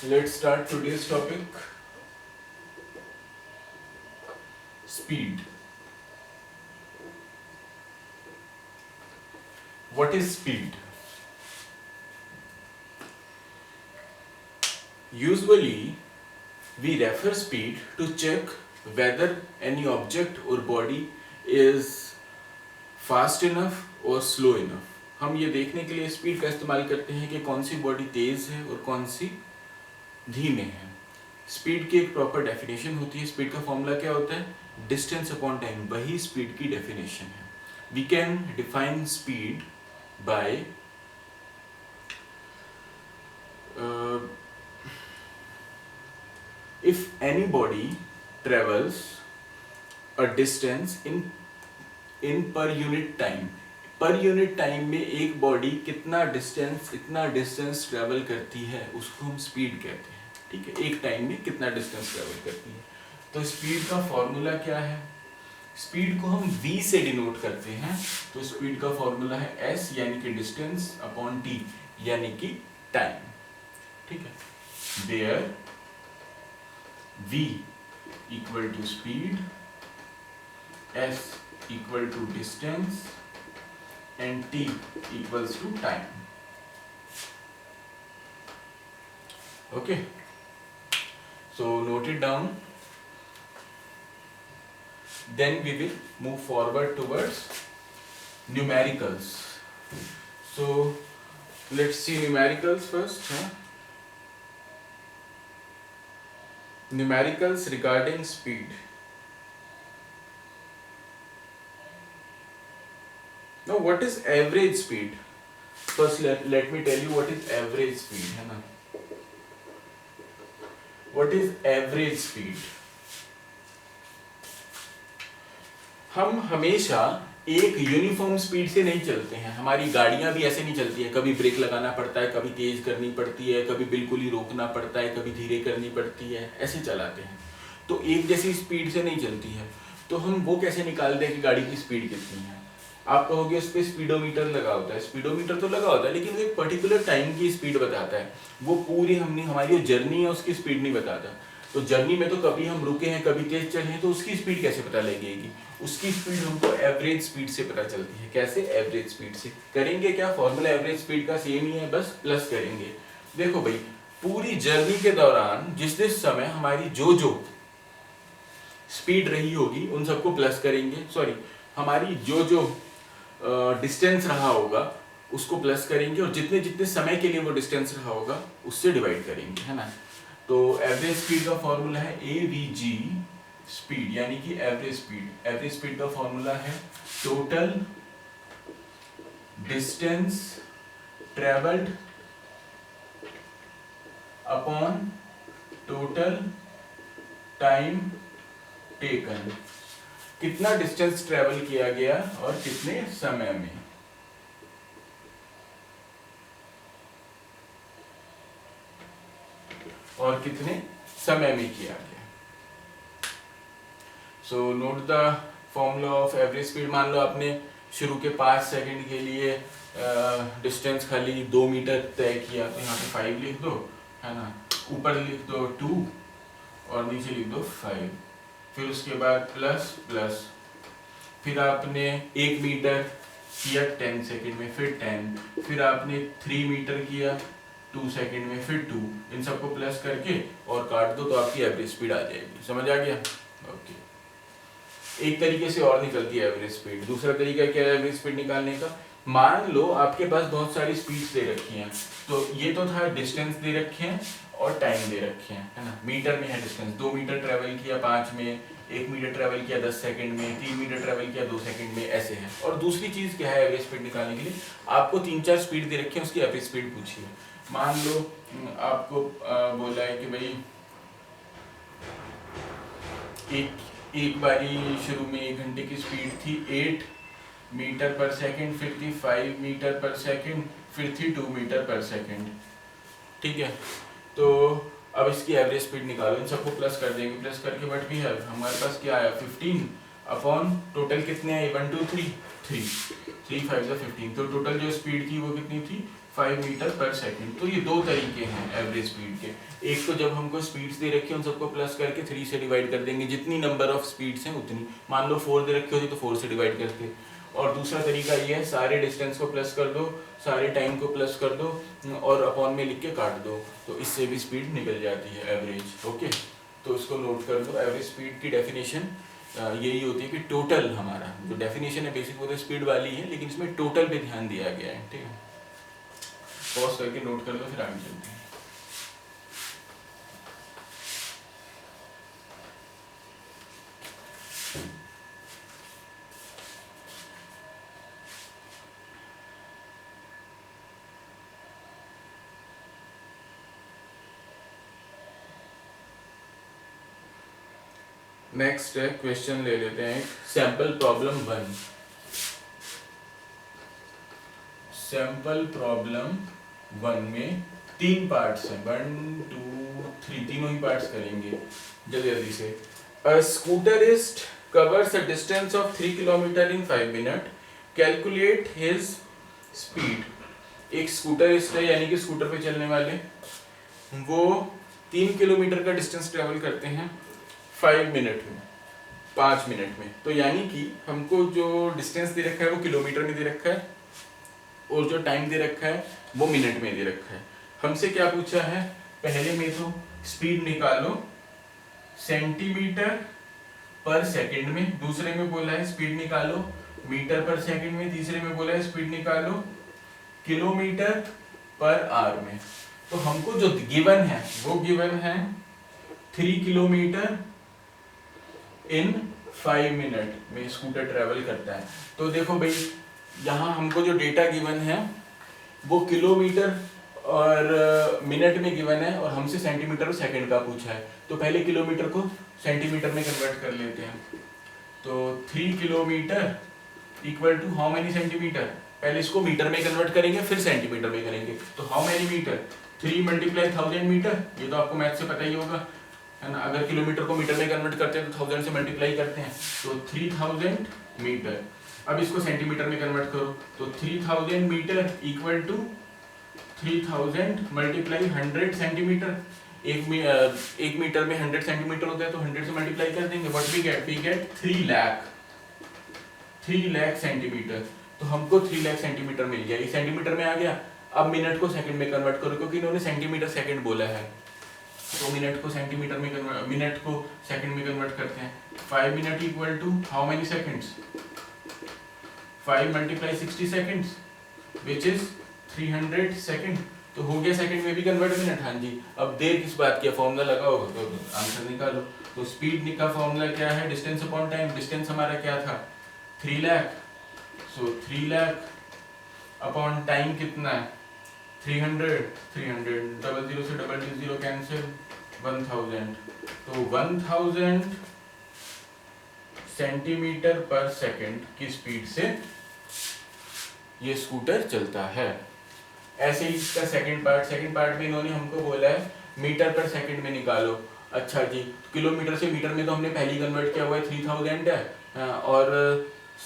Let's start today's topic. Speed. What is speed? Usually, we refer speed to check whether any object or body is fast enough or slow enough. हम ये देखने के लिए speed का इस्तेमाल करते हैं कि कौन सी बॉडी तेज है और कौन सी धीमे है. स्पीड की एक प्रॉपर डेफिनेशन होती है. स्पीड का फॉर्मूला क्या होता है? Distance upon time. वही स्पीड की डेफिनेशन है. We can define speed by if any body travels a distance in per unit time. Per unit time में एक बॉडी इतना डिस्टेंस ट्रेवल करती है उसको हम स्पीड कहते हैं. ठीक है, एक टाइम में कितना डिस्टेंस ट्रेवल करती है. तो स्पीड का फॉर्मूला क्या है? स्पीड को हम v से डिनोट करते हैं. तो स्पीड का फॉर्मूला है s यानी कि डिस्टेंस अपॉन t यानी कि टाइम. ठीक है, there v equal to speed, s equal to distance and t equals to time. Okay, so note it down. Then we will move forward towards numericals. So let's see numericals first. Numericals regarding speed. Now what is average speed? First let me tell you what is average speed, है ना. What is average speed? हम हमेशा एक uniform speed से नहीं चलते हैं. हमारी गाड़ियां भी ऐसे नहीं चलती है. कभी ब्रेक लगाना पड़ता है, कभी तेज करनी पड़ती है, कभी बिल्कुल ही रोकना पड़ता है, कभी धीरे करनी पड़ती है. ऐसे चलाते हैं. तो एक जैसी स्पीड से नहीं चलती है. तो हम वो कैसे निकाल दें कि गाड़ी की स्पीड कितनी है? आप कहोगे उस पर स्पीडोमीटर लगा होता है. स्पीडोमीटर तो लगा होता है लेकिन वो एक पर्टिकुलर टाइम की स्पीड बताता है. वो पूरी हमारी जो जर्नी है उसकी स्पीड नहीं बताता. तो जर्नी में तो कभी हम रुके हैं, कभी तेज चले हैं, तो उसकी स्पीड कैसे पता लगेगी? उसकी स्पीड हमको एवरेज स्पीड से पता चलती है. कैसे? एवरेज स्पीड से. करेंगे क्या? फॉर्मूला एवरेज स्पीड का सेम ही है, बस प्लस करेंगे. देखो भाई, पूरी जर्नी के दौरान जिस समय हमारी जो स्पीड रही होगी उन सबको प्लस करेंगे. सॉरी, हमारी जो डिस्टेंस रहा होगा उसको प्लस करेंगे और जितने समय के लिए वो डिस्टेंस रहा होगा उससे डिवाइड करेंगे, है ना. तो एवरेज स्पीड का फॉर्मूला है AVG स्पीड यानी कि एवरेज स्पीड. एवरेज स्पीड का फॉर्मूला है total distance travelled upon total time taken. कितना डिस्टेंस ट्रेवल किया गया और कितने समय में. और कितने समय में किया गया. So note the formula of average speed. मान लो आपने शुरू के 5 सेकंड के लिए डिस्टेंस खाली 2 मीटर तय किया, तो यहाँ पे 5 लिख दो, है ना. ऊपर लिख दो 2 और नीचे लिख दो 5. फिर उसके बाद प्लस. फिर आपने 1 मीटर किया 10 सेकंड में, फिर 10. फिर आपने 3 मीटर किया 2 सेकंड में, फिर 2. इन सबको प्लस करके और काट दो तो आपकी एवरेज स्पीड आ जाएगी. समझ आ गया? ओके. एक तरीके से और निकलती है एवरेज स्पीड. दूसरा तरीका क्या है एवरेज स्पीड निकालने का? मान लो आपके पास बहुत सारी स्पीड्स दे रखी हैं. तो ये तो था डिस्टेंस दे रखे हैं और टाइम दे रखे हैं, है ना. मीटर में है डिस्टेंस. 2 मीटर ट्रेवल किया 5 में, 1 मीटर ट्रेवल किया 10 सेकंड में, 3 मीटर ट्रेवल किया 2 सेकंड में, ऐसे है. और दूसरी चीज क्या है एवरेज स्पीड निकालने के लिए? आपको 3-4 स्पीड दे रखी है, उसकी एवरेज स्पीड पूछिए. मान लो आपको बोला है कि भाई एक बारी शुरू में 1 घंटे की स्पीड थी 8 मीटर पर सेकंड, फिर थी 5 मीटर पर सेकंड, फिर थी 2 मीटर पर सेकंड. ठीक है, तो अब इसकी एवरेज स्पीड निकालो. इन सबको प्लस कर देंगे. प्लस करके व्हाट वी हैव, हमारे पास क्या आया 15 अपॉन टोटल कितने हैं 1 2 3 3 3 5 15, तो टोटल जो स्पीड थी वो कितनी थी 5 मीटर पर सेकंड। तो ये दो तरीके हैं एवरेज स्पीड के। एक तो जब हमको स्पीड्स दे रखी है उन सबको प्लस करके 3 से डिवाइड कर देंगे, जितनी नंबर ऑफ स्पीड्स हैं उतनी, मान लो 4 दे रखी होती तो 4 से डिवाइड करते। और दूसरा तरीका ये है सारे डिस्टेंस को प्लस कर दो, सारे टाइम को प्लस कर दो और अपॉन में लिख के काट दो, तो इससे भी स्पीड निकल जाती है एवरेज। ओके, तो इसको नोट कर दो। एवरेज स्पीड की डेफिनेशन यही होती है कि टोटल, हमारा जो डेफिनेशन है बेसिक वो तो स्पीड वाली है, लेकिन इसमें टोटल पे ध्यान दिया गया है। ठीक है, पॉज करके नोट कर लो, फिर आगे चलते हैं। नेक्स्ट है क्वेश्चन ले लेते हैं, सैंपल प्रॉब्लम 1। सैंपल प्रॉब्लम 1 में 3 पार्ट्स हैं, 1 2 3, तीनों ही पार्ट्स करेंगे जल्दी जल्दी से। अ स्कूटरिस्ट covers a distance of 3 kilometre in 5 minutes. Calculate his speed. एक स्कूटरिस्ट है, यानी कि स्कूटर पे चलने वाले, वो 3 किलोमीटर का डिस्टेंस ट्रेवल करते हैं 5 मिनट में, 5 मिनट में। तो यानी कि हमको जो डिस्टेंस दे रखा है वो किलोमीटर में दे रखा है और जो टाइम दे रखा है वो मिनट में दे रखा है। हमसे क्या पूछा है, पहले में तो स्पीड निकालो सेंटीमीटर पर सेकंड में, दूसरे में बोला है स्पीड निकालो मीटर पर सेकंड में, तीसरे में बोला है स्पीड निकालो किलोमीटर पर आवर में। तो हमको जो गिवन है वो गिवन है 3 किलोमीटर इन 5 मिनट में स्कूटर ट्रेवल करता है। तो देखो भाई, यहाँ हमको जो डेटा गिवन है वो किलोमीटर और मिनट में गिवन है और हमसे सेंटीमीटर और सेकंड का पूछा है। तो पहले किलोमीटर को सेंटीमीटर में कन्वर्ट कर लेते हैं। तो 3 kilometre equal to how many centimetre, पहले इसको मीटर में कन्वर्ट करेंगे फिर सेंटीमीटर में करेंगे। तो how many metre, 3 multiply 1000 metre, ये तो आपको मैथ से पता ही होगा, है ना। अगर किलोमीटर को मीटर में कन्वर्ट करते हैं तो 1000 से मल्टीप्लाई करते हैं, तो 3000 मीटर। अब इसको सेंटीमीटर में कन्वर्ट करो, तो 3000 metre equal to 3000 multiply 100 centimetre. एक मीटर में 100 सेंटीमीटर होता है, तो 100 से मल्टीप्लाई कर देंगे। What we get 3 lakh centimetre. तो हमको 3 लाख सेंटीमीटर मिल गया, ये सेंटीमीटर में आ गया। अब मिनट को सेकंड में कन्वर्ट करो, क्योंकि इन्होंने सेंटीमीटर सेकंड बोला है, तो मिनट को सेंटीमीटर में कन्वर्ट, मिनट को सेकंड में कन्वर्ट करते हैं। 5 minute equal to how many seconds, 5 multiply 60 seconds which is 300 second. तो हो गया सेकंड में भी कन्वर्ट मिनट। हाँ जी, अब देर किस बात की, फॉर्मूला लगाओ तो आंसर निकालो। तो स्पीड का फॉर्मूला क्या है, डिस्टेंस अपॉन टाइम। डिस्टेंस हमारा क्या था 3 लाख, सो 3 लाख अपॉन टाइम कितना है 300, 00 से 000 कैंसिल, 1000। तो 1000 सेंटीमीटर पर सेकंड की स्पीड से ये स्कूटर चलता है। ऐसे ही इसका सेकंड पार्ट में इन्होंने हमको बोला है मीटर पर सेकंड में निकालो। अच्छा जी, किलोमीटर से मीटर में तो हमने पहले ही कन्वर्ट किया हुआ है, 3000 है, और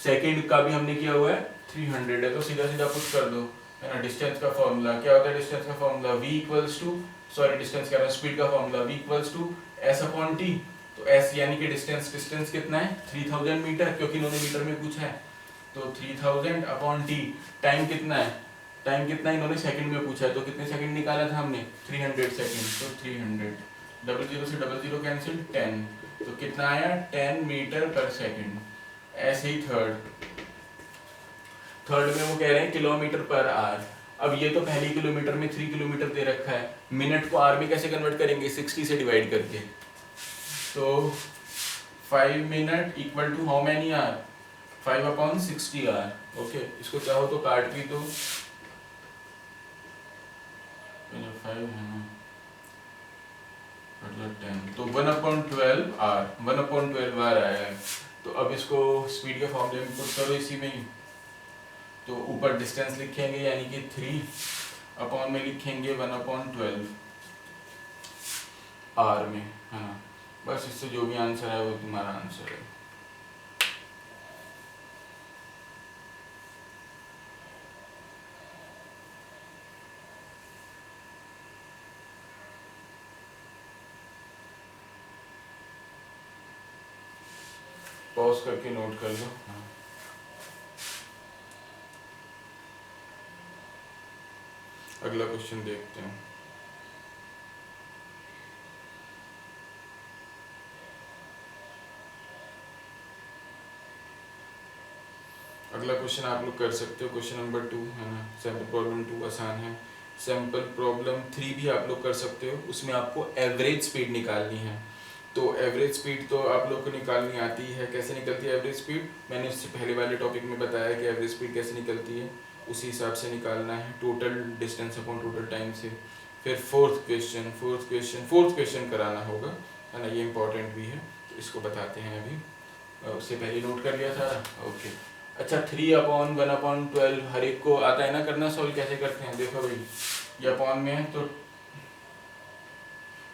सेकंड का भी हमने किया हुआ है 300 है। तो सीधा सीधा पुट कर दो, है ना। डिस्टेंस का फॉर्मूला क्या होता है, डिस्टेंस का formula v equals to, sorry distance कह रहा हूं, स्पीड का formula v equals to s upon t। तो s यानी कि डिस्टेंस कितना है 3000 मीटर, क्योंकि इन्होंने मीटर में पूछा है। तो 3000 अपॉन t। टाइम कितना है, इन्होंने सेकंड में पूछा है, तो कितने सेकंड निकाला था हमने 300 सेकंड। तो 300, 00 से 00 कैंसिल, 10। तो कितना आया 10 मीटर पर सेकंड। ऐसे ही थर्ड में वो कह रहे हैं किलोमीटर पर आवर। अब ये तो पहले किलोमीटर में 3 किलोमीटर दे रखा है, मिनट को आवर में कैसे कन्वर्ट करेंगे 60 से डिवाइड करके। तो 5 minute equal to how many hour, 5 upon 60 hour. Okay, इसको चाहो तो काट भी दो, 5 है ना, 10, तो 1/12 आवर, 1/12 आवर आया है। तो अब इसको स्पीड के फॉर्मूले में पुट करो इसी में ही। तो ऊपर डिस्टेंस लिखेंगे यानी कि 3 अपॉन में लिखेंगे 1/12 आवर में, है ना। बस इससे जो भी आंसर है वो तुम्हारा आंसर है। पॉज करके नोट कर लो। हाँ। अगला क्वेश्चन देखते हैं। अगला क्वेश्चन आप लोग कर सकते हो, क्वेश्चन नंबर 2 है ना। सैंपल प्रॉब्लम 2 आसान है। सैंपल प्रॉब्लम 3 भी आप लोग कर सकते हो, उसमें आपको एवरेज स्पीड निकालनी है। तो एवरेज स्पीड तो आप लोग को निकालनी आती है। कैसे निकलती है एवरेज स्पीड, मैंने इससे पहले वाले टॉपिक में बताया कि एवरेज स्पीड कैसे निकलती है, उसी हिसाब से निकालना है, total distance upon total time से। फिर फोर्थ क्वेश्चन कराना होगा, है ना, ये इंपॉर्टेंट भी है, तो इसको बताते हैं अभी। उससे पहले नोट कर लिया था, ओके। अच्छा, 3/1/12 हर एक को आता है ना करना सॉल्व, कैसे करते हैं देखो भाई, ये अपॉन में है तो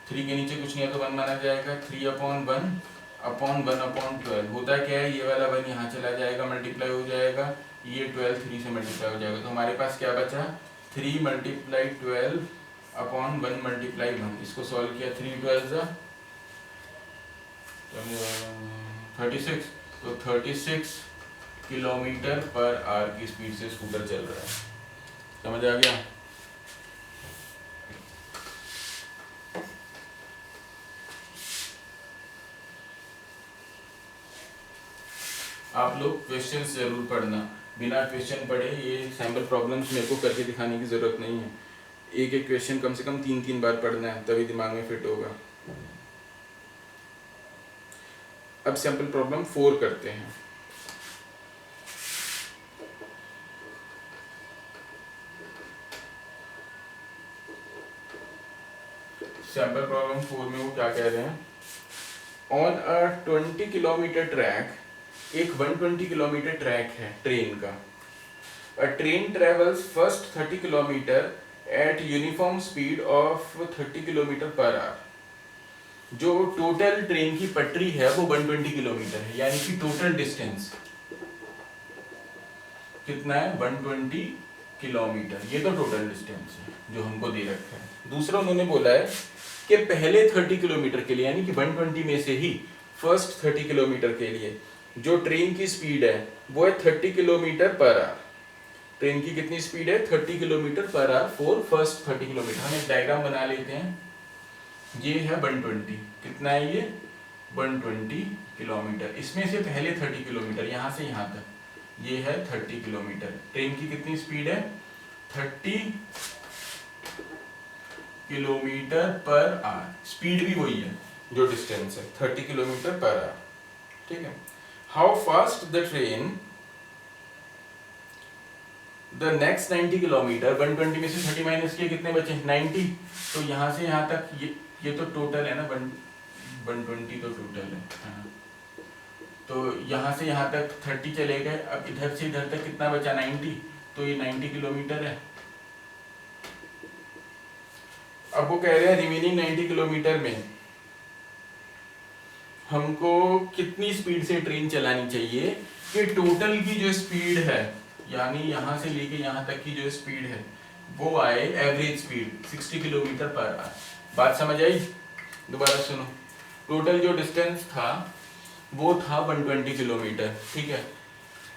3 के नीचे कुछ नहीं है तो 1 माना जाएगा। 3/1/1/12 होता है क्या है, ये वाला 1 यहाँ चला जाएगा, मल्टीप्लाई हो जाएगा, ये 12 3 से मल्टीप्लाई हो जाएगा, तो हमारे पास क्या बचा, 3 × 12/1 × 1। इसको सॉल्व किया, 3 12 36, तो 36 किलोमीटर पर आवर की स्पीड से स्कूटर चल रहा है। समझ आ गया। आप लोग क्वेश्चंस जरूर पढ़ना, बिना क्वेश्चन पढ़े ये सैंपल प्रॉब्लम्स मेरे को करके दिखाने की जरूरत नहीं है। एक एक क्वेश्चन कम से कम 3-3 बार पढ़ना है, तभी दिमाग में फिट होगा। अब सैंपल प्रॉब्लम 4 करते हैं। सैंपल प्रॉब्लम 4 में वो क्या कह रहे हैं, ऑन अ 20 किलोमीटर ट्रैक, एक 120 किलोमीटर ट्रैक है ट्रेन का। अ train travels first 30 kilometre eight uniform speed of 30 kilometre per hour. जो टोटल ट्रेन की पटरी है वो 120 किलोमीटर है, यानी कि टोटल डिस्टेंस कितना है, 120 किलोमीटर। ये तो टोटल डिस्टेंस है जो हमको दे रखा है। दूसरा उन्होंने बोला है कि पहले 30 किलोमीटर के लिए, यानी कि 120 में से ही फर्स्ट 30 किलोमीटर के लिए जो ट्रेन की स्पीड है वो है 30 किलोमीटर पर आवर। ट्रेन की कितनी स्पीड है, 30 kilometre per hour for first 30 kilometre. हम एक डायग्राम बना लेते हैं। ये है 120, कितना है ये, 120 किलोमीटर। इसमें से पहले 30 किलोमीटर यहाँ से यहाँ तक, ये है 30 किलोमीटर। ट्रेन की कितनी स्पीड है, 30 किलोमीटर पर आवर। स्पीड भी वही है जो डिस्टेंस है, 30 किलोमीटर पर आवर, ठीक है। How fast the train the next 90 kilometre, 120 में से 30 माइनस किए कितने बचे, 90। तो यहाँ से यहाँ तक ये तो टोटल है ना, 120 तो टोटल है, हाँ। तो यहाँ से यहाँ तक 30 चले गए, अब इधर से इधर तक कितना बचा, 90, तो ये 90 किलोमीटर है। अब वो कह रहे हैं रिमेनिंग 90 किलोमीटर में हमको कितनी स्पीड से ट्रेन चलानी चाहिए कि टोटल की जो स्पीड है, यानी यहाँ से लेके यहाँ तक की जो स्पीड है वो आए average speed 60 kilometre per hour. बात समझ आई, दोबारा सुनो। टोटल जो डिस्टेंस था वो था 120 किलोमीटर, ठीक है,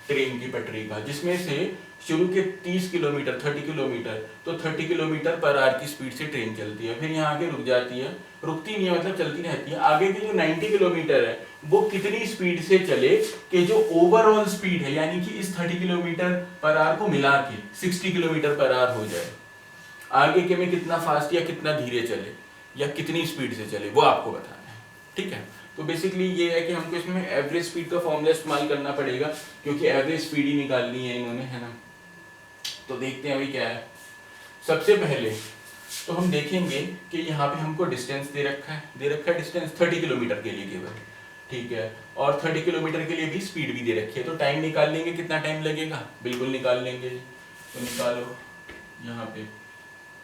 ट्रेन की पटरी का, जिसमें से शुरू के 30 किलोमीटर 30 किलोमीटर, तो 30 किलोमीटर पर आवर की स्पीड से ट्रेन चलती है, फिर यहाँ आके रुक जाती है, रुकती नहीं है मतलब चलती रहती है। आगे की जो 90 किलोमीटर है वो कितनी स्पीड से चले कि जो ओवरऑल स्पीड है, यानी कि इस 30 किलोमीटर पर आवर को मिला के 60 किलोमीटर पर आवर हो जाए। आगे के में कितना फास्ट या कितना धीरे चले या कितनी स्पीड से चले वो आपको बताना है, ठीक है। तो बेसिकली ये है कि हमको इसमें एवरेज स्पीड का फॉर्मूला इस्तेमाल करना पड़ेगा, क्योंकि एवरेज स्पीड ही निकालनी है इन्होंने, है ना। तो देखते हैं अभी क्या है। सबसे पहले तो हम देखेंगे कि यहाँ पे हमको डिस्टेंस दे रखा है डिस्टेंस 30 किलोमीटर के लिए केवल, ठीक है, और 30 किलोमीटर के लिए भी स्पीड भी दे रखी है। तो टाइम निकाल लेंगे, कितना टाइम लगेगा, बिल्कुल निकाल लेंगे। तो निकालो, यहाँ पे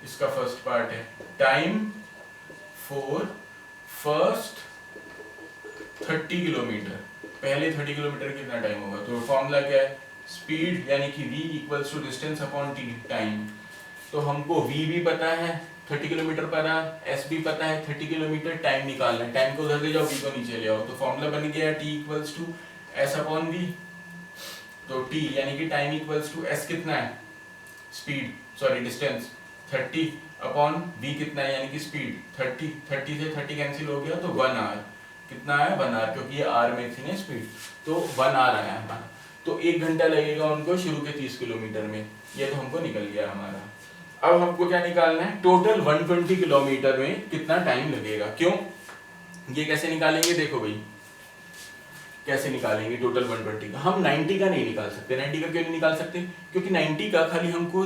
इसका फर्स्ट पार्ट है टाइम फॉर फर्स्ट 30 किलोमीटर। पहले 30 किलोमीटर कितना टाइम होगा, तो फॉर्मूला क्या है, स्पीड यानी कि v equals to distance upon time. तो हमको v भी पता है 30 किलोमीटर पर आवर, s भी पता है 30 किलोमीटर, टाइम निकालना है, टाइम को उधर ले जाओ, v को नीचे ले आओ, तो फॉर्मूला बन गया t equals to S upon V. तो टी यानी कि टाइम इक्वल्स टू एस कितना है, speed sorry distance 30 upon V कितना है यानी कि स्पीड 30, 30 से 30 कैंसिल हो गया तो 1 आवर। कितना है 1 आवर, क्योंकि ये आर में थी ना स्पीड, तो 1 आवर आया हमारा। तो 1 घंटा लगेगा उनको शुरू के 30 किलोमीटर में, ये तो हमको निकल गया हमारा। अब हमको क्या निकालना है, टोटल 120 किलोमीटर में कितना टाइम लगेगा। क्यों, ये कैसे निकालेंगे, देखो भाई कैसे निकालेंगे टोटल 120 का। हम 90 का नहीं निकाल सकते। 90 का क्यों नहीं निकाल सकते, क्योंकि 90 का खाली हमको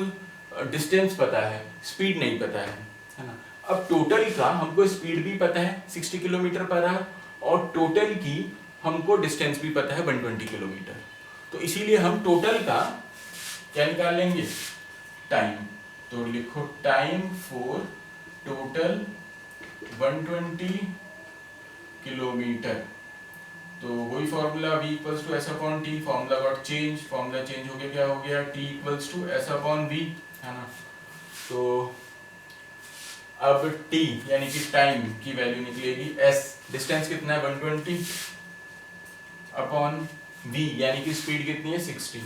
डिस्टेंस पता है, स्पीड नहीं पता है ना। अब टोटल का हमको स्पीड भी पता है 60 किलोमीटर पर आवर, और टोटल की हमको डिस्टेंस भी पता है 120 किलोमीटर। तो इसीलिए हम टोटल का क्या निकाल लेंगे, टाइम। तो लिखो टाइम फॉर टोटल 120 किलोमीटर। तो वही formula v equals to S upon T, formula got change, formula change हो गया, क्या हो गया t equals to S upon v, है ना। तो अब t यानी कि टाइम की वैल्यू निकलेगी, s डिस्टेंस कितना है 120 अपॉन v यानी कि स्पीड कितनी है 60,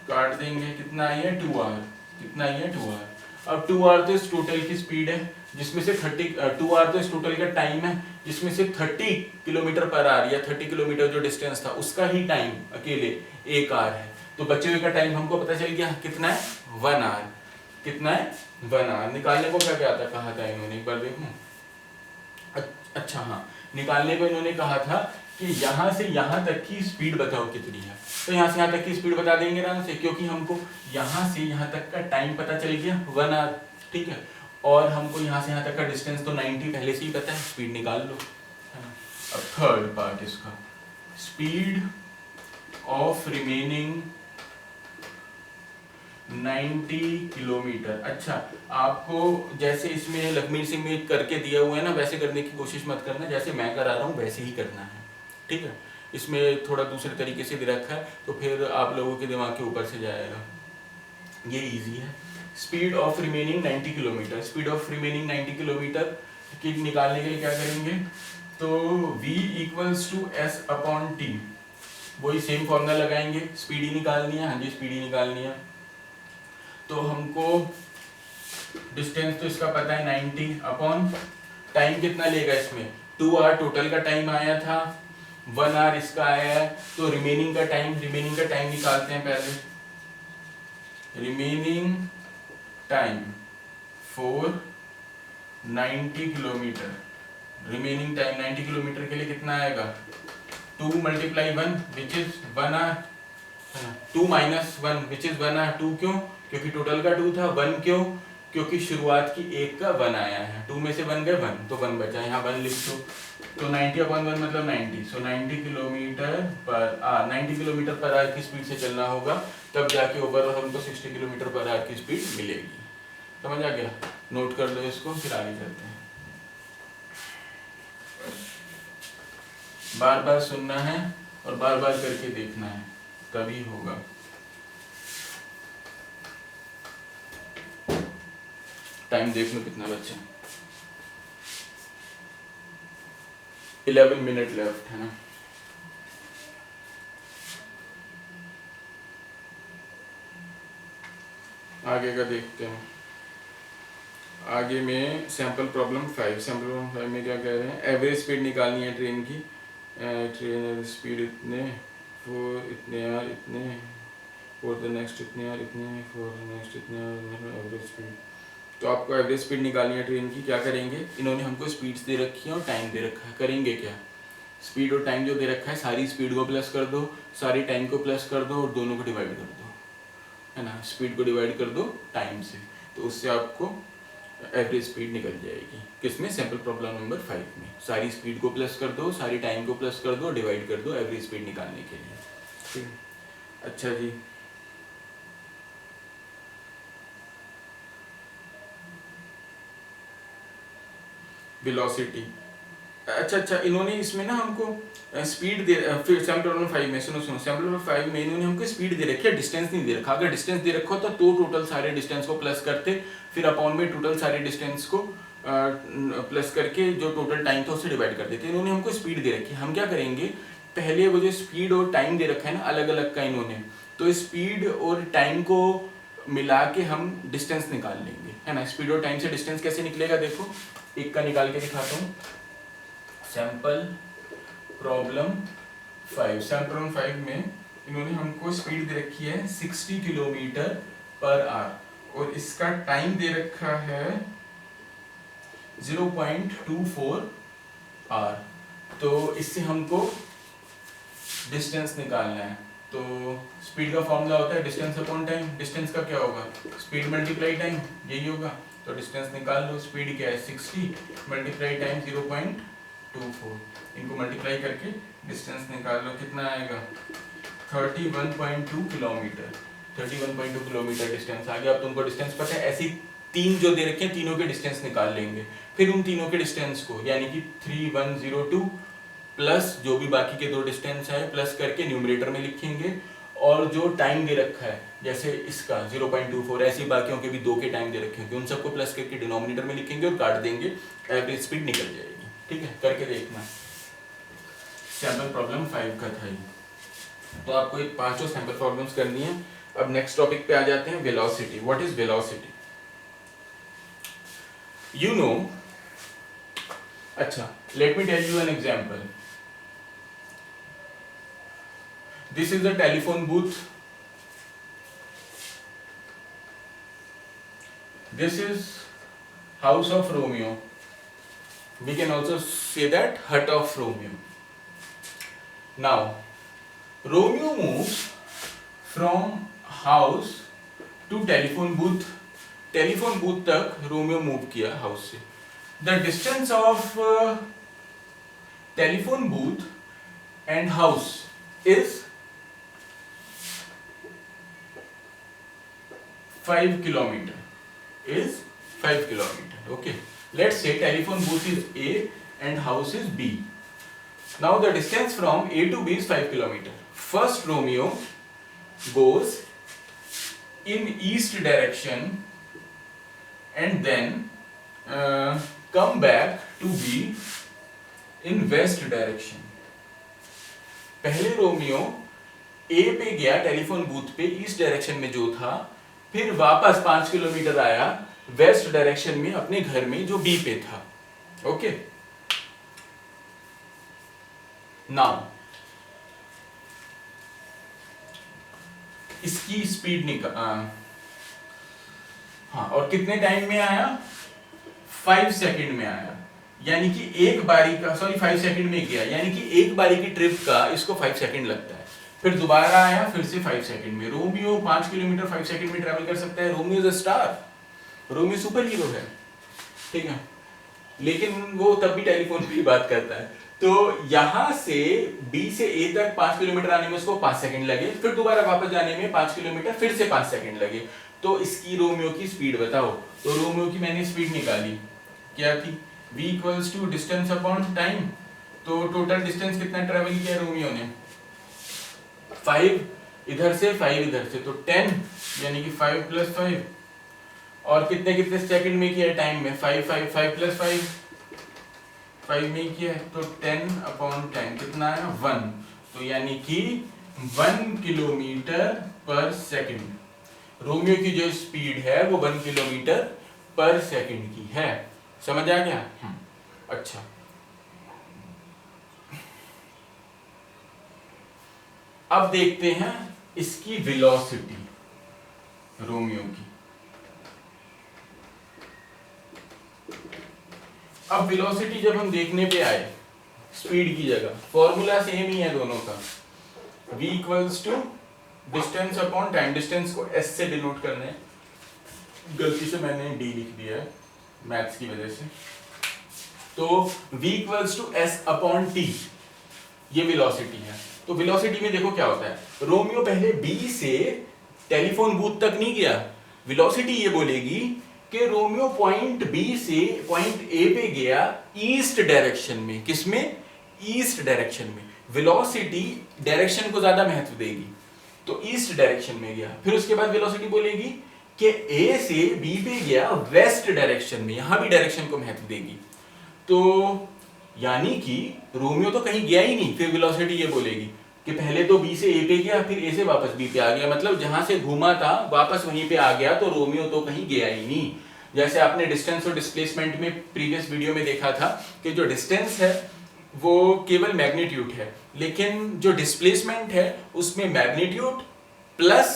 काट देंगे, कितना आई है 2 आवर, कितना आई है 2 आवर। अब 2 आवर तो इस टोटल की स्पीड है, जिसमें से 2 आवर तो इस टोटल का टाइम है, जिसमें से 30 किलोमीटर पर आवर या 30 किलोमीटर जो डिस्टेंस था उसका ही टाइम अकेले 1 आवर है। तो बचे हुए का टाइम हमको पता चल गया कितना है 1 आवर, कितना है 1 आवर। निकालने को क्या क्या था, कहा था इन्होंने, एक बार देखूं। अच्छा हाँ, निकालने को इन्होंने कहा था कि यहाँ से यहाँ तक की स्पीड बताओ कितनी है। तो यहाँ से यहाँ तक की स्पीड बता देंगे आराम से, क्योंकि हमको यहाँ से यहाँ तक का टाइम पता चल गया 1 आवर, ठीक है। और हमको यहाँ से यहाँ तक का डिस्टेंस तो 90 पहले से ही पता है, स्पीड निकाल लो, है ना। अब थर्ड पार्ट इसका, स्पीड ऑफ रिमेनिंग 90 किलोमीटर। अच्छा, आपको जैसे इसमें लखमीर सिंह में करके दिया हुआ है ना, वैसे करने की कोशिश मत करना, जैसे मैं करा रहा हूँ वैसे ही करना है, ठीक है। इसमें थोड़ा दूसरे तरीके से दे रखा है तो फिर आप लोगों के दिमाग के ऊपर से जाएगा, ये इजी है। Speed of remaining 90 kilometre, speed of remaining 90 kilometre की निकालने के लिए क्या करेंगे, तो v equals to S upon T, वही सेम फॉर्मूला लगाएंगे, स्पीड ही निकालनी है, हाँ जी स्पीड ही निकालनी है। तो हमको डिस्टेंस तो इसका पता है 90 अपॉन टाइम कितना लेगा इसमें 2 आवर, टोटल का टाइम आया था 1 आवर, इसका आया है। तो रिमेनिंग का टाइम निकालते हैं पहले, remaining time for 90 kilometre, remaining time 90 kilometre के लिए कितना आएगा 2 × 1 which is 1 hour, 2 - 1 which is 1 hour. 2 क्यों, क्योंकि टोटल का 2 था। 1 क्यों, क्योंकि शुरुआत की 1 का 1 आया है, 2 में से 1 गए 1, तो 1 बचा, यहाँ 1 लिख दो। तो 90 अपॉन 1 मतलब 90, सो 90 किलोमीटर पर आवर की स्पीड से चलना होगा, तब जाके ओवरऑल हमको 60 किलोमीटर पर आवर की स्पीड मिलेगी। समझ आ गया, नोट कर लो इसको, फिर आगे चलते हैं। बार बार सुनना है और बार बार करके देखना है, तभी होगा। टाइम देख लो कितना बचा, 11 मिनट लेफ्ट है ना। आगे का देखते हैं। आगे में सैंपल प्रॉब्लम 5 में क्या कह रहे हैं, एवरेज स्पीड निकालनी है ट्रेन की। ट्रेन स्पीड इतने, फॉर इतने आवर इतने, फॉर द नेक्स्ट इतने आवर इतने, फॉर द नेक्स्ट इतने आवर, एवरेज स्पीड। तो आपको एवरेज स्पीड निकालनी है ट्रेन की। क्या करेंगे, इन्होंने हमको स्पीड्स दे रखी है और टाइम दे रखा है। करेंगे क्या, स्पीड और टाइम जो दे रखा है सारी स्पीड को प्लस कर दो, सारी टाइम को प्लस कर दो और दोनों को डिवाइड कर दो, है ना। स्पीड को डिवाइड कर दो टाइम से, तो उससे आपको एवरेज स्पीड निकल जाएगी। किसमें, सैंपल प्रॉब्लम नंबर 5 में। सारी स्पीड को प्लस कर दो, सारी टाइम को प्लस कर दो, डिवाइड कर दो एवरेज स्पीड निकालने के लिए, ठीक है। अच्छा जी, वेलोसिटी। अच्छा, इन्होंने इसमें ना हमको स्पीड दे, फिर सैंपल प्रॉब्लम 5 में सुनो, सैंपल प्रॉब्लम 5 में इन्होंने हमको स्पीड दे रखी है, डिस्टेंस नहीं दे रखा। अगर डिस्टेंस दे रखा होता तो टोटल सारे डिस्टेंस को प्लस करते, फिर अपॉन में टोटल सारे डिस्टेंस को प्लस करके जो टोटल टाइम था उससे डिवाइड कर देते। इन्होंने हमको स्पीड दे रखी है। हम क्या करेंगे, पहले वो जो स्पीड और टाइम दे रखा है ना अलग अलग का इन्होंने, तो स्पीड और टाइम को मिला के हम डिस्टेंस निकाल लेंगे, है ना। स्पीड और टाइम से डिस्टेंस कैसे निकलेगा, देखो एक का निकाल के दिखाता हूँ। सैंपल प्रॉब्लम 5, सैंपल प्रॉब्लम 5 में इन्होंने हमको स्पीड दे रखी है 60 किलोमीटर पर आवर और इसका टाइम दे रखा है 0.24 आवर। तो इससे हमको डिस्टेंस निकालना है। तो स्पीड का फॉर्मूला होता है डिस्टेंस अपॉन टाइम। डिस्टेंस का क्या होगा, स्पीड मल्टीप्लाई टाइम, यही होगा। तो डिस्टेंस निकाल लो, स्पीड क्या है 60 मल्टीप्लाई टाइम 0.24, इनको मल्टीप्लाई करके डिस्टेंस निकाल लो, कितना आएगा 31.2 किलोमीटर। 31.2 किलोमीटर डिस्टेंस आ गया। अब तुमको डिस्टेंस पता है, ऐसी तीन जो दे रखे हैं तीनों के डिस्टेंस निकाल लेंगे। फिर उन तीनों के डिस्टेंस को यानी कि 3102 प्लस जो भी बाकी के दो डिस्टेंस है प्लस करके न्यूमरेटर में लिखेंगे, और जो टाइम दे रखा है जैसे इसका 0.24, ऐसे बाकियों के भी दो के टाइम दे रखे हैं, उन सबको प्लस करके डिनोमिनेटर में लिखेंगे और काट देंगे, एवरेज स्पीड निकल जाएगी। ठीक है, करके देखना। सैंपल प्रॉब्लम 5 का था ये। तो आपको एक पांचों सैंपल प्रॉब्लम्स करनी है। अब नेक्स्ट टॉपिक पे आ जाते हैं, velocity. What is velocity? You know, अच्छा let me tell you an example. This is the telephone booth. This is house of Romeo. We can also say that hut of Romeo. Now, Romeo moves from house to telephone booth. Telephone booth तक Romeo move किया house से. The distance of telephone booth and house is 5 kilometer, is 5 kilometer. Okay, let's say telephone booth is A and house is B. Now the distance from A to B is 5 kilometer. First Romeo goes in east direction and then come back to B in west direction. पहले Romeo A पे गया telephone booth पे east direction में जो था, फिर वापस 5 kilometre आया वेस्ट डायरेक्शन में अपने घर में जो बी पे था। ओके, नाउ इसकी स्पीड निकाल, हाँ, और कितने टाइम में आया, 5 सेकंड में आया। यानी कि एक बारी का, सॉरी 5 सेकंड में गया, यानी कि एक बारी की ट्रिप का इसको 5 सेकंड लगता है। फिर दोबारा आया, फिर से 5 सेकंड में। रोमियो 5 किलोमीटर 5 सेकंड में ट्रैवल कर सकता है। Romeo is a star, Romeo super hero है, ठीक है, लेकिन वो तब भी टेलीफोन पे ही बात करता है। तो यहां से बी से ए तक 5 किलोमीटर आने में उसको 5 सेकंड लगे, फिर दोबारा वापस जाने में 5 किलोमीटर फिर से 5 सेकंड लगे। तो इसकी रोमियो की स्पीड बताओ। तो रोमियो की मैंने स्पीड निकाली, क्या थी, v equals to distance upon time. तो टोटल डिस्टेंस कितना ट्रेवल किया रोमियो ने, 5 इधर से 5 इधर से, तो 10, यानी कि 5 + 5, और कितने कितने सेकंड में किया है टाइम में, 5 5 5 + 5 में किया है, तो 10/10 कितना आया, 1। तो यानी कि 1 किलोमीटर पर सेकंड रोमियो की जो स्पीड है वो 1 किलोमीटर पर सेकंड की है। समझ आ गया? अच्छा, अब देखते हैं इसकी वेलोसिटी रोमियो की। अब वेलोसिटी जब हम देखने पे आए स्पीड की जगह, फॉर्मूला सेम ही है दोनों का, v equals to distance upon time. Distance को s से डिनोट करना है, गलती से मैंने d लिख दिया है मैथ्स की वजह से। तो v equals to s upon t, ये वेलोसिटी है। तो वेलोसिटी में देखो क्या होता है, रोमियो पहले b से टेलीफोन बूथ तक नहीं गया, वेलोसिटी ये बोलेगी कि रोमियो पॉइंट बी से पॉइंट ए पे गया ईस्ट डायरेक्शन में। किसमें? ईस्ट डायरेक्शन में। वेलोसिटी डायरेक्शन को ज्यादा महत्व देगी, तो ईस्ट डायरेक्शन में गया। फिर उसके बाद वेलोसिटी बोलेगी कि ए से बी पे गया वेस्ट डायरेक्शन में, यहां भी डायरेक्शन को महत्व देगी। तो यानी कि रोमियो तो कहीं गया ही नहीं। फिर वेलोसिटी ये बोलेगी कि पहले तो बी से ए पे गया, फिर ए से वापस बी पे आ गया, मतलब जहां से घूमा था वापस वहीं पे आ गया, तो रोमियो तो कहीं गया ही नहीं। जैसे आपने डिस्टेंस और डिस्प्लेसमेंट में प्रीवियस वीडियो में देखा था कि जो डिस्टेंस है वो केवल मैग्नीट्यूड है, लेकिन जो डिस्प्लेसमेंट है उसमें मैग्नीट्यूड प्लस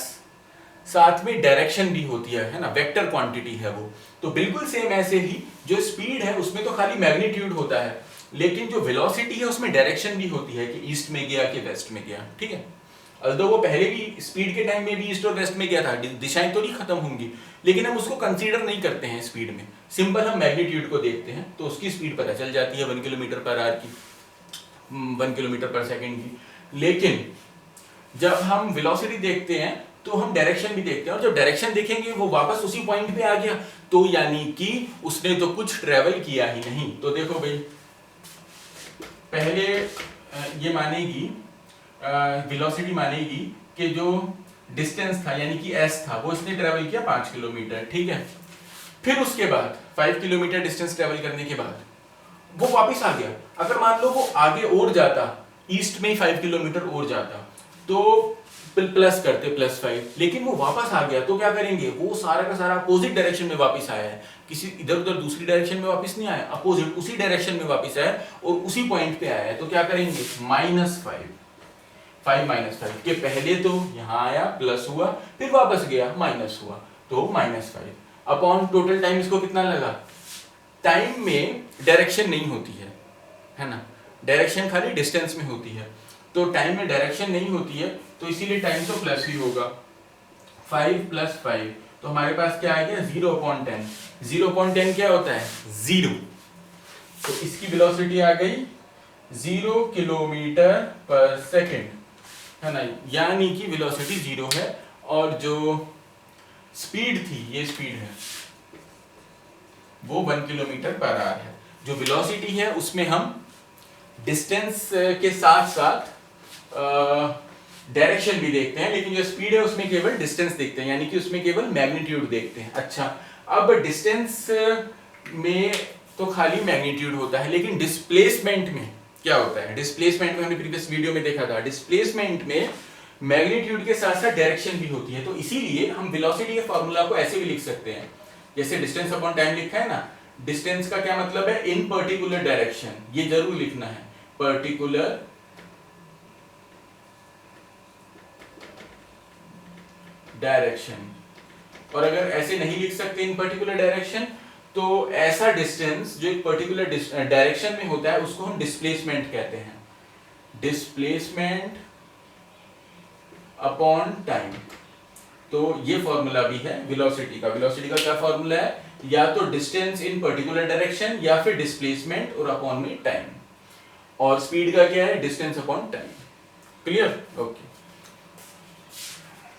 साथ में डायरेक्शन भी होती है ना, वेक्टर क्वांटिटी है वो। तो बिल्कुल सेम ऐसे ही जो स्पीड है उसमें तो खाली मैग्नीट्यूड होता है, लेकिन जो वेलोसिटी है उसमें डायरेक्शन भी होती है कि ईस्ट में गया कि वेस्ट में गया, ठीक है। अल्दो वो पहले भी स्पीड के टाइम में भी ईस्ट और वेस्ट में गया था, दिशाएं तो नहीं खत्म होंगी, लेकिन हम उसको कंसीडर नहीं करते हैं स्पीड में, सिंपल हम मैग्नीट्यूड को देखते हैं तो उसकी स्पीड पता चल जाती है 1 किलोमीटर पर आवर की, 1 किलोमीटर पर सेकेंड की। लेकिन जब हम वेलोसिटी देखते हैं तो हम डायरेक्शन भी देखते हैं, और जब डायरेक्शन देखेंगे वो वापस उसी पॉइंट पे आ गया, तो यानी कि उसने तो कुछ ट्रेवल किया ही नहीं। तो देखो भाई, पहले ये मानेगी वेलोसिटी मानेगी कि जो डिस्टेंस था यानी कि एस था वो इसने ट्रेवल किया 5 किलोमीटर, ठीक है। फिर उसके बाद 5 किलोमीटर डिस्टेंस ट्रेवल करने के बाद वो वापस आ गया। अगर मान लो वो आगे और जाता, ईस्ट में ही 5 किलोमीटर और जाता, तो प्लस करते +5, लेकिन वो वापस आ गया, तो क्या करेंगे, वो सारा का सारा अपोजिट डायरेक्शन में वापस आया है, किसी इधर उधर दूसरी डायरेक्शन में वापस नहीं आया, अपोजिट उसी डायरेक्शन में वापस आया और उसी पॉइंट पे आया है। तो क्या करेंगे, -5, 5 के पहले तो यहाँ आया प्लस हुआ, फिर वापस गया माइनस हुआ, तो -5 अपॉन टोटल टाइम। इसको कितना लगा, टाइम में डायरेक्शन नहीं होती है ना, डायरेक्शन खाली डिस्टेंस में होती है, तो टाइम में डायरेक्शन नहीं होती है, तो इसीलिए टाइम तो प्लस ही होगा। 5 + 5 तो हमारे पास क्या आ गया, 0/10। 0/10 क्या होता है, 0। तो इसकी वेलोसिटी आ गई 0 किलोमीटर पर सेकेंड, है ना, यानी कि वेलोसिटी 0 है। और जो स्पीड थी, ये स्पीड है, वो 1 किलोमीटर पर आवर है। जो वेलोसिटी है उसमें हम डिस्टेंस के साथ साथ डायरेक्शन भी देखते हैं, लेकिन जो स्पीड है उसमें केवल डिस्टेंस देखते हैं, यानी कि उसमें केवल मैग्नीट्यूड देखते हैं। अच्छा, अब डिस्टेंस में तो खाली मैग्नीट्यूड होता है, लेकिन डिस्प्लेसमेंट में क्या होता है, डिस्प्लेसमेंट में हमने प्रीवियस वीडियो में देखा था, डिस्प्लेसमेंट में मैग्नीट्यूड के साथ साथ डायरेक्शन भी होती है। तो इसीलिए हम वेलोसिटी के फॉर्मूला को ऐसे भी लिख सकते हैं, जैसे डिस्टेंस अपॉन टाइम लिखा है ना, डिस्टेंस का क्या मतलब है, इन पर्टिकुलर डायरेक्शन, ये जरूर लिखना है, पर्टिकुलर डायरेक्शन। और अगर ऐसे नहीं लिख सकते इन पर्टिकुलर डायरेक्शन, तो ऐसा डिस्टेंस जो एक पर्टिकुलर डायरेक्शन में होता है उसको हम डिस्प्लेसमेंट कहते हैं, डिस्प्लेसमेंट अपॉन टाइम। तो ये फॉर्मूला भी है वेलोसिटी का। वेलोसिटी का क्या फॉर्मूला है, या तो डिस्टेंस इन पर्टिकुलर डायरेक्शन या फिर डिस्प्लेसमेंट और अपॉन में टाइम। और स्पीड का क्या है, distance upon time. Clear, okay.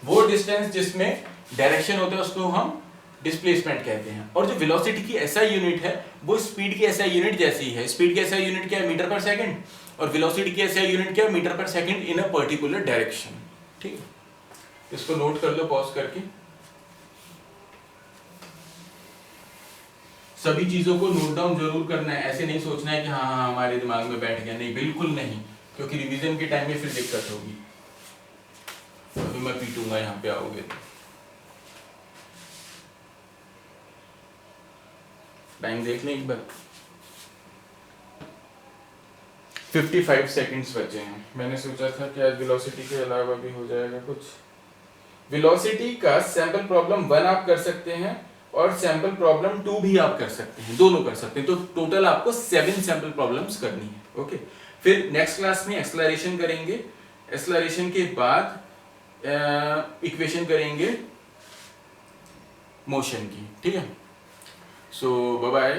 वो डिस्टेंस जिसमें डायरेक्शन होता है उसको हम डिस्प्लेसमेंट कहते हैं। और जो वेलोसिटी की एसआई यूनिट है वो स्पीड की एसआई यूनिट जैसी है। स्पीड की एसआई यूनिट क्या है, मीटर पर सेकंड, और वेलोसिटी की एसआई यूनिट क्या है, मीटर पर second in a particular direction. ठीक है, इसको नोट कर लो पॉज करके। सभी चीजों को नोट डाउन जरूर करना है, ऐसे नहीं सोचना है कि हाँ हमारे दिमाग में बैठ गया, नहीं, बिल्कुल नहीं, क्योंकि रिवीजन के टाइम में फिर दिक्कत होगी। अभी मैं पीटूंगा यहाँ पे आओगे तो। टाइम देख लें एक बार, 55 सेकंड्स बचे हैं। मैंने सोचा था कि आज वेलोसिटी के अलावा भी हो जाएगा कुछ। वेलोसिटी का सैंपल प्रॉब्लम 1 आप कर सकते हैं और सैंपल प्रॉब्लम 2 भी आप कर सकते हैं, दोनों कर सकते हैं। तो टोटल आपको 7 सैंपल प्रॉब्लम्स करनी है। ओके, फिर नेक्स्ट क्लास में एक्सेलरेशन करेंगे, एक्सेलरेशन के बाद इक्वेशन करेंगे मोशन की। ठीक है, सो बाय बाय।